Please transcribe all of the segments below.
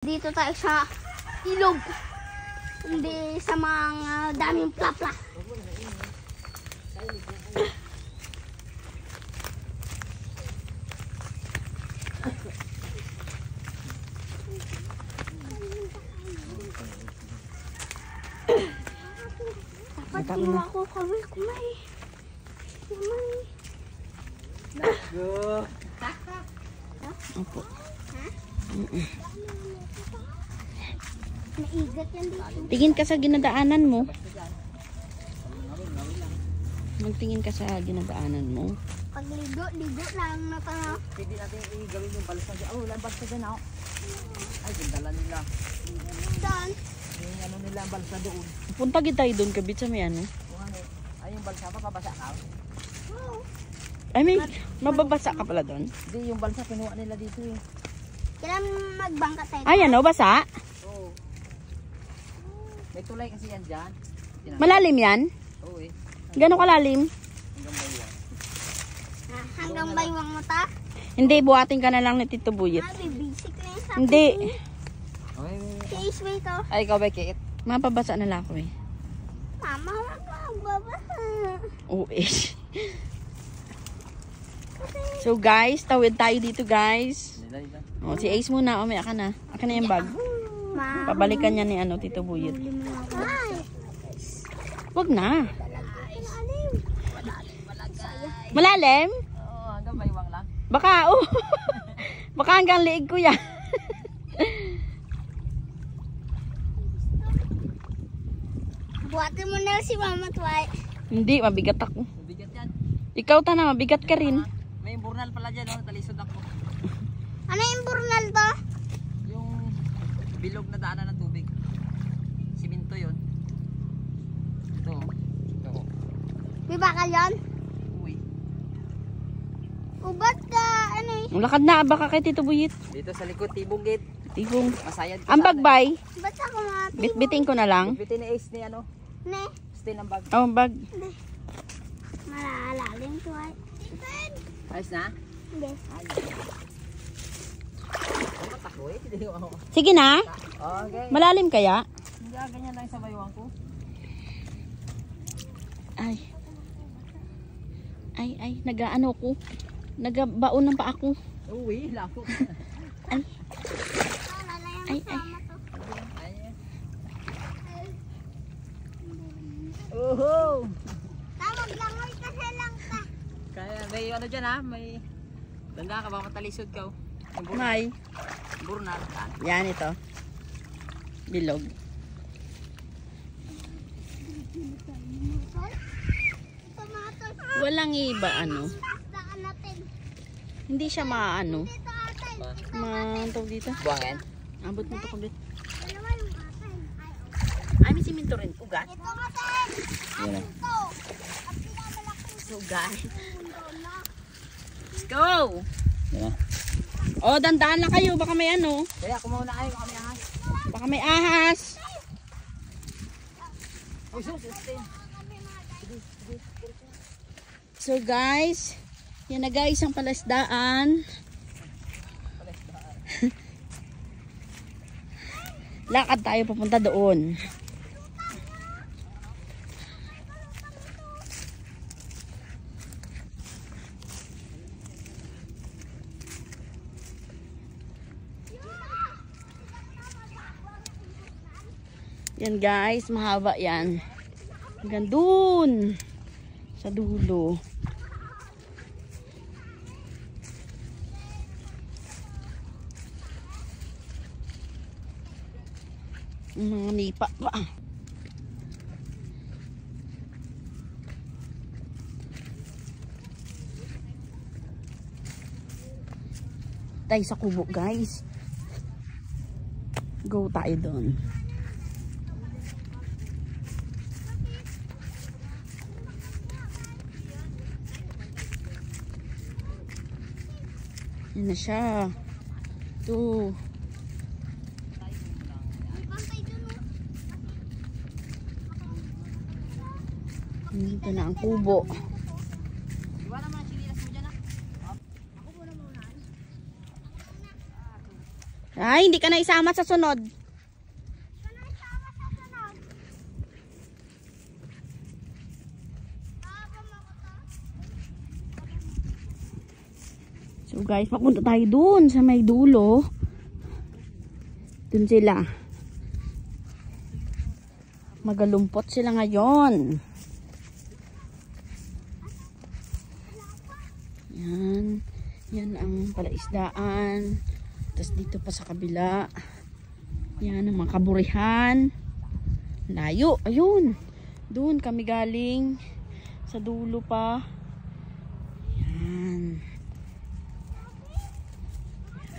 Dito tayo sa ilog. Hindi sa mga daming plapla. Dapat kinuha ko kawil kumay. Go. Opo. Naigat yan dito. Tingin ka sa ginadaanan mo. Magtingin ka sa ginadaanan mo. Pagligo, ligo lang na pa. Pwede natin i-gawin yung balsa dyan. Oh, wala balsa dyan ako. Ay, dala nila. Doon. Yung ano nila ang balsa doon. Punta kita doon kabit sa may ano. Ay, yung balsa pa, pabasa ka? Oh. Ay, may mababasa ka pala doon. Hindi, yung balsa pinuha nila dito eh. Kailan magbangka tayo? Ay, ano, basa? Oo. May tulay kasi yan dyan. Malalim yan? Oo eh. Gano'ng kalalim? Hanggang baywang. Hanggang baywang mo ta? Hindi, buhatin ka na lang ni Tito Buyit. Basic lang sa Hindi. Okay. case way to. Ay, ikaw ba, Kate? Mapabasa na lang ako eh. Mama, wag ka magbabasa. Oo eh. So guys, tawid tayo dito guys. Nila. O, si Ace muna. O, may aka na. Aka na yung bag. Ma. Pabalikan niya ni ano, Tito Buyit. Ay. Wag na. Malalim? Oo, hanggang baywang lang. Baka, oh. Baka hanggang liig ko yan. Buhatin mo na si Mama Tway. Hindi, mabigat ako. Mabigat yan. Ikaw tana, mabigat ka rin. May burnal pala dyan, oh. Talisod ako. Ano yung burnal to? Yung bilog na daanan ng tubig. Siminto yun. Ito. Ito. May bakal yun? Uy. Ubat ka, ano eh. Lakad na, baka kay Tito Buyit. Dito sa likod, tibong gate. Tigong. Masayad ka Ang bagbay, Ba't ako mati? bitbiting ko na lang. Bitin ni Ace ni ano. Ne, Stay ng bag. Oh, bag. malalalim to ay. Ayos na? Yes. Ay, matako eh. Hindi ko ako. Sige na. Okay. Malalim kaya? Hindi ganyan lang sa baywang ko. Ay. Ay, nag-ano ko. Nagabaon ng pa ako. Uy, lako. Ay, Lalayan ay, mo ay. sama to. Oho! Tawag lang oy kasi lang ka. Kaya may ano dyan ha, may tanda ka ba matalisod ka? May. Burnal. Yan ito. Bilog. Tomato. Walang iba ano. Daan natin. Hindi siya maano. Dito atin. Mantaw dito. Buwangin? Abot mo to kulit. Dalawa yung atin. Ay, Ay, may siminto rin. Ugat. ito atin. Yan na. Ito. Ang pinamalaki So guys. mundo na. Let's go! Yan na. Oh, dandaan lang kayo. Baka may ano. Kaya kumauna kayo kami ahas. Baka may ahas. Uy, sus, stay. So guys, yan na guys ang palasdaan. Lakad tayo papunta doon. Yan guys, mahaba yan. Hanggang doon sa dulo. Mga nipa pa. Tayo sa kubo guys. Go tayo doon. Yan na siya. Ito. Dito na ang kubo. Iwan naman ang sinilas mo dyan ha. Ha? Ay, hindi ka na isama sa sunod. So guys, papunta tayo dun sa may dulo. Dun sila. Magalumpot sila ngayon. Yan. Yan ang palaisdaan. Tapos dito pa sa kabila. Yan ang mga kaburihan. Layo. Ayun. Doon kami galing. Sa dulo pa. Yan.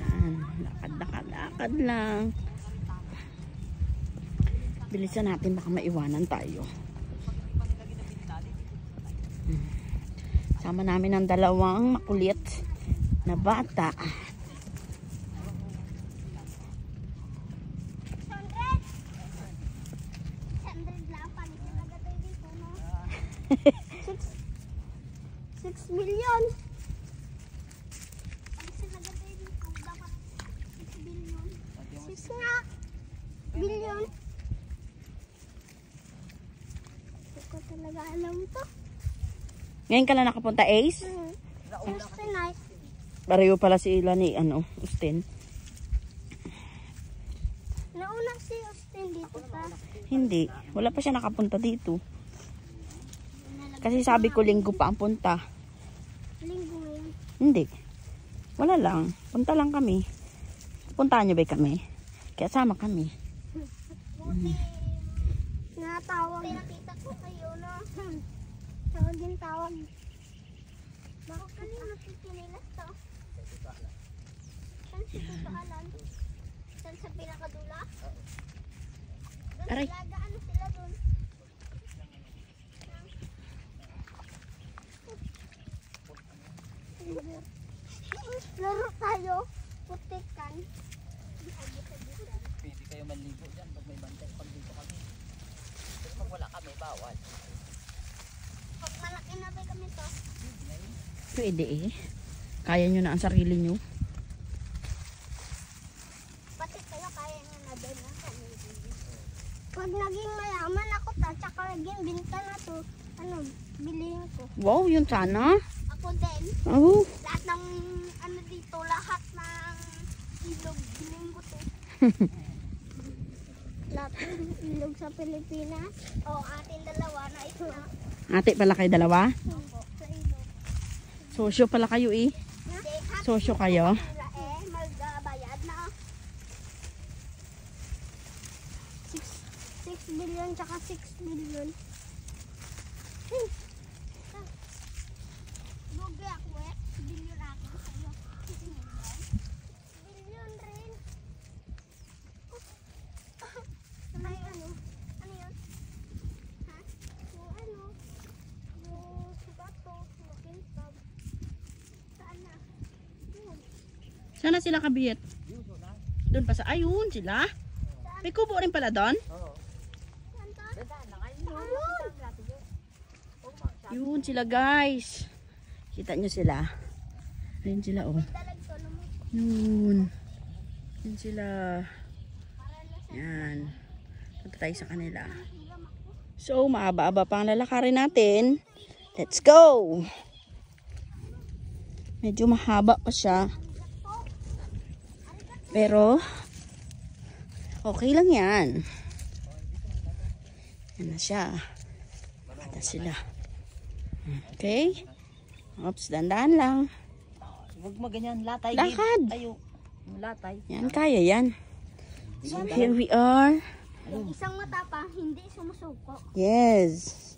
Yan. Lakad lang. Bilisan natin baka maiwanan tayo. Sama namin ang dalawang makulit na bata. 6 million. Six nga. Billion. Hindi ko talaga alam to. Ngayon ka lang nakapunta, Ace? Thursday night. Pareho pala sila ni Austin. Nauna si Austin dito pa. Hindi. Wala pa siya nakapunta dito. Kasi sabi ko linggo pa ang punta. Linggo ngayon. Hindi. Wala lang. Punta lang kami. Puntahan niyo ba kami? Kaya sama kami. Natawag. Nakita ko kayo na. Tawag din tawag. Bakit kanina pipinilas to? Saan si Tito Alan? Saan sa pinakadula? Aray. Ano sila dun? Laro tayo. Putikan. Pwede kayo maligo dyan pag may bantay. Pag dito kami. Pero pag wala kami, bawal. Pag malaki na ba kami to? Pwede eh. Kaya nyo na ang sarili nyo. Pati kayo kaya nyo na din ang sarili. Pag naging mayaman ako ta, tsaka naging binta na to, ano, bilihin ko. Wow, yun sana. Ako din. Oh. Lahat ng ano dito, lahat ng ilog, bilhin ko to. Lahat ng ilog sa Pilipinas. O, ating dalawa na ito na. Ate pala kayo dalawa? Opo, sa ilog. Sosyo pala kayo eh. Sosyo kayo. Sila magbayad na. 6 billion tsaka 6 billion. Lugi ako eh. Billion ako sa'yo. 6 million. Billion rin. Ay, ano? Ano yun? Ha? Yung ano? Yung bato. Yung kintab. Saan na? Yun. Sana sila kabiyet. Doon pa sa ayun sila. May kubo rin pala doon. Saan ka? Ayun! Yun sila guys. Kita nyo sila. Ayun sila oh. Dalag to naman. Yun. Yun sila. Yan. Punta tayo sa kanila. So, maaba-aba pa ang lalakarin natin. Let's go! Medyo mahaba pa siya. Pero, okay lang yan. Yan na siya. Ada sila. Okay? Oops, dandaan lang. Huwag mo ganyan, latay. Lakad. Tayo. Latay. Yan, kaya yan. So, here we are. Yung isang mata pa, hindi sumusuko. Yes.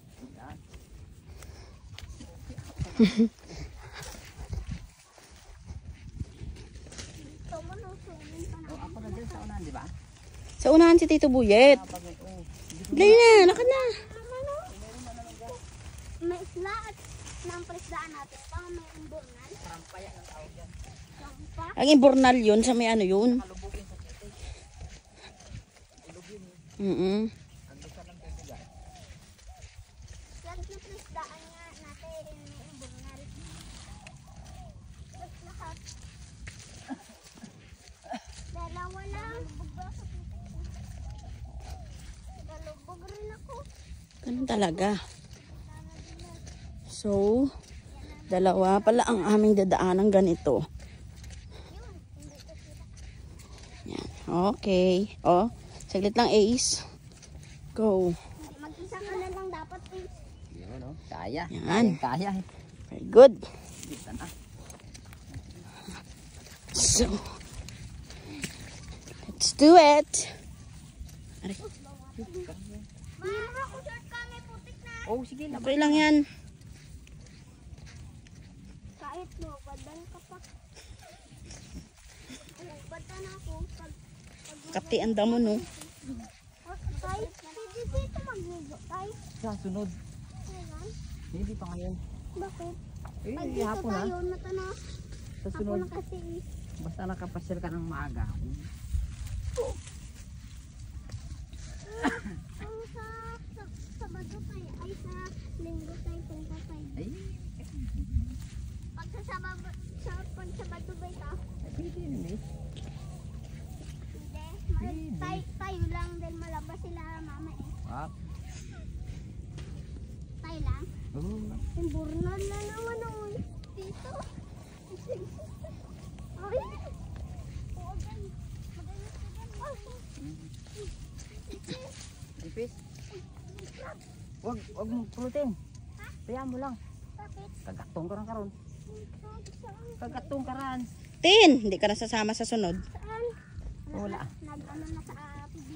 Ito mo nung sumin pa na. Ako na dyan sa unahan, di ba? Sa unahan si Tito Buyet. Pag may, Dali na, lakad na. May isla at ng presdaan natin. Pang may imburnal. Trampaya ng tao dyan. Sampa. Ang imbornal yun sa may ano yun. Kalubugin sa tete. Ilugin. Ang lusa ng tete dyan. Yan yung presdaan nga natin. May imburnal. Tapos lahat. Dalawa Ganun talaga. So, dalawa pala ang aming dadaanan ganito. Yan. Okay. Oh, saglit lang, Ace. Go. Mag-isa ka na lang dapat eh. Yun, no? Kaya. Yan. Kaya. Very good. Dito na. So, let's do it. Aray. Mama, ako short kami, putik na. Oh, sige. Okay lang yan. Kahit mo, badan ka pa. Ay, badan ako. Kati ang damo, no? Tay, hindi dito mag-ligo, tay. Sa sunod. Ayan. Hindi pa ngayon. Bakit? Eh, Pag dito hapon na. tayo, mata na. Sa Ako sunod. na kasi eh. Basta nakapasyal ka ng maaga. Ang sa Sabado tayo, ay sa Linggo tayo punta tayo. Ay, Pag sa Sabado ba ito? pwede rin eh. Hindi. Tayo lang dahil malabas sila mama eh. Wap. Tayo lang. Oh. Yung burnal na naman ako dito. Ay! Oo, ganyan. Magalit ka ganyan. Ipis. Wag mo pulutin. Kaya mo lang. Bakit? Kagatong ka rin karon. Kagatong ka rin. Tin, hindi ka na sasama sa sunod. Saan? Wala. Nag-ano na sa PB.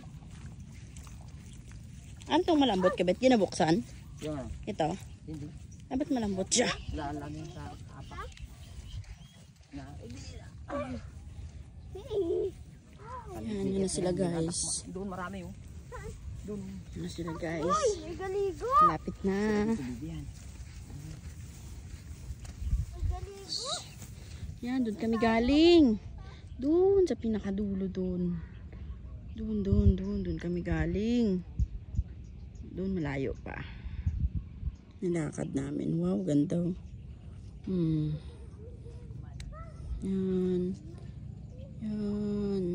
Ano itong malambot ka, Bet? Ginabuksan? Yung ano? Ito. Hindi. Dapat malambot siya. Lagi sa apa. Na, Yan, yun na sila, guys. Doon marami oh. Doon. Yun na sila, guys. May galigo. Lapit na. Tubigan. May galigo. Yan, doon kami galing. Doon, sa pinakadulo doon. Doon kami galing. Doon, malayo pa. Nilakad namin. Wow, ganda. Yan. Yan.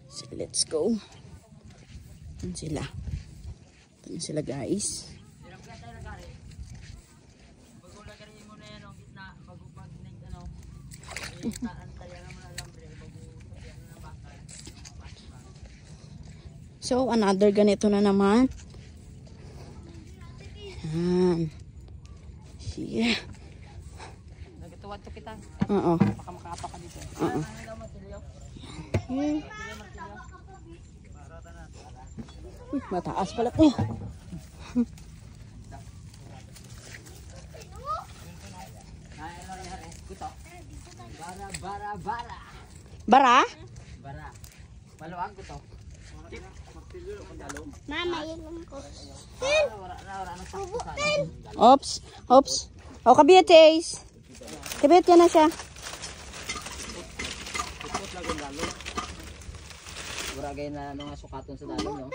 So, let's go. Yan sila. Yan sila, guys. So, another ganito na naman. Yan. Sige. Nagtuwad to kita. Oo. Baka makapa ka dito. Oo. Okay. Uy, mataas pala to. Bara. Bara? Bara. Maluwag ko to. Mama, yun ko. Oops. Oops. O, kabiyat, Ace. Kabiyat yan na siya. Buragay na mga sukaton sa dalo, no?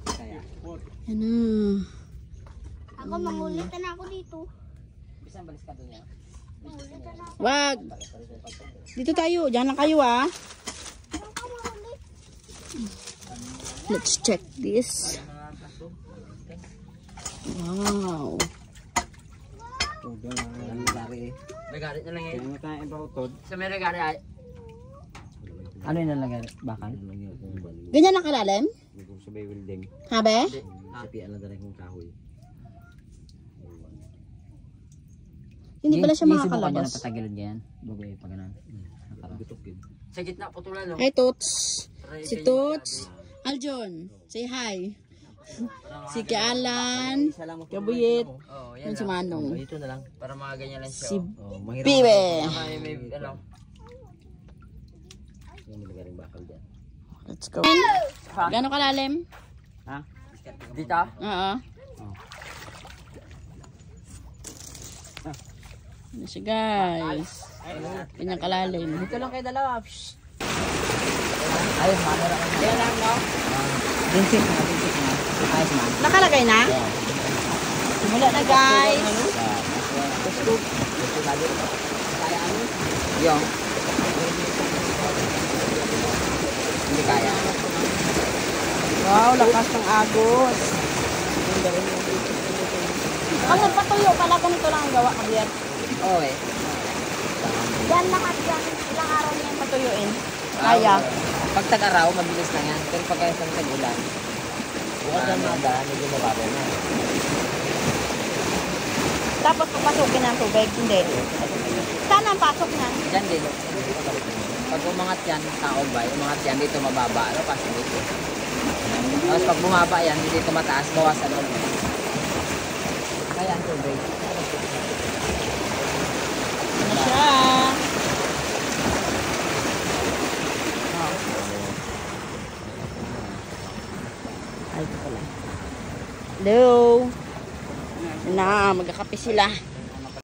Kaya. Yan na. Ako, mangulitan ako dito. Bisan balis ka doon yan. Mangulitan ako. Wag. Dito tayo. Diyan lang kayo, ah. Saan ka mangulit? Let's check this. Wow. Nagarit na lang yun. Sa may nagarit ay. Ano yung nalagay? Bakal? Ganyan na kalalim? Sabay welding. Habe? Sapian na dala kong kahoy. Hindi pala siya Subukan niya makakalabas. na patagilid ganyan. Bago yung pagganan. Gutok yun. Sa gitna putulan, no? Hi, Toots. Si Toots. Aljon. Say hi. Si Kialan. Kabuyit. Oo, Yan si Manong. Dito na lang. Para mga ganyan lang Si siya. Mahirap. Pibe. May ano. Yung malagaring bakal dyan. Let's go. Gano'ng kalalim? Ha? Dito? Oo. Ano siya, guys? Ganyang kalalim. Dito lang kayo dalawa. Ayos, manira ka na. Yan lang, no? Dinsik na. Ayos, man. Nakalagay na? Simula na, guys. Yung. Hindi kaya. Wow, lakas ng agos. Pag nagpatuyo pala, ganito lang ang gawa, Javier. Oo eh. Yan lahat yan. Ilang araw niya yung patuyuin? Kaya. Pag tag-araw, mabilis lang yan. Pero pag isang tag-ulan, bukas na mga daan, medyo mababa na. Tapos papasukin ng tubig. Hindi. Saan ang pasok niya? Diyan din. Pag umangat yan, taon ba? Umangat yan, dito mababa. Ano, kasi dito. Tapos pag bumaba yan, dito mataas, bawasan ulit. Kaya ang tubig. Ano siya? Oh. Ay, ito pala. Hello. Na, magkakape sila.